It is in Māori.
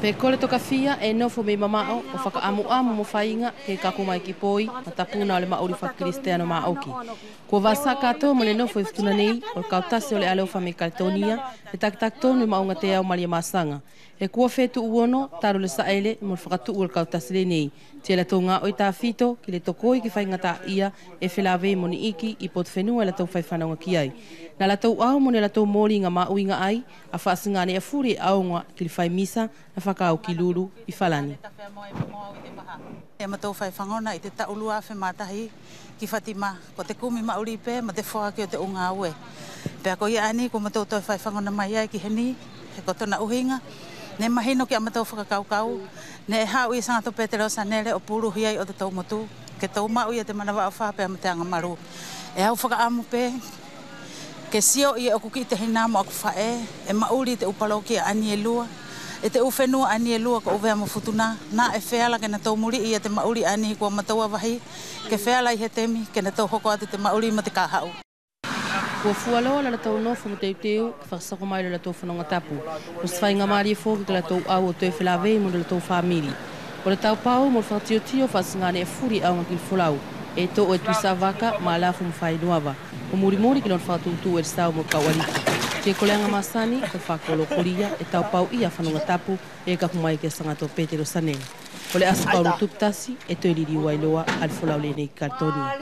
Pe kole toka fia e nofo me mamao o whakaamu-amu mo whainga ke kakumai ki poi ma tapuna o le mauri whakristeano maoki. Kua wasa katoa mo le nofo i futuna nei o le kautase o le alofa me Kaltonia le tak tonu maunga te au maria masanga. E kua fetu uono taru le saele mo le whakatu o le kautase le nei. Tia la tonga o i ta fito ki le tokoi ki whainga ta ia e whilawe mo ni iki i pot whenua e la tau whaiwhanonga ki ai. Na la tau au mo ne la tau mori nga mauinga ai a whaasingane a furi aonga ki le whai misa na whakau ki lulu i whalani. E matou whaiwhangona i te taulua whe mātahi ki Fatima. Ko te kumi mauri pe ma te whaa ki o te unga aue. Pea ko ia ani ko matou toi whaiwhangona mai ai ki heni he kotona uhinga. Ne mahino ki a matou whakakaukau. Ne e hau i sangato Petero Sanere o puru hiai o te tau motu. Ke tau mau i a te manawa o whapea ma te anga maru. E hau whakaamu pe ke sio i e oku ki te hina mo aku whae. E mauri te upalo ki a ani e lua. E te uwhenua ani e lua ko uvea mo futuna. Nā e wheala ke na tau muri i a te mauri ani kua mataua wahi. Ke wheala i he temi ke na tau hoko ati te mauri ma te kahau. Kua fualoa la tau nofu mo te uteu ki whakasako mai la tau whanonga tapu. O se whainga maari e fōki la tau au o te whilawe mo la tau whamiri. O le tau pau mo le whakatiotio whasingane e furi au ngaki fulau. E to o e tuisa waka ma alafu mo whai nuava. O muri ki lon whakatutu e stau mo kauariki. Te koleanga masani o whakolo koria e tau pau ia whanonga tapu e ka kumai ke sangato Petero Sanere. O le asa pauru tuptasi e toi liri wailoa al fulau le nei Kaltonia.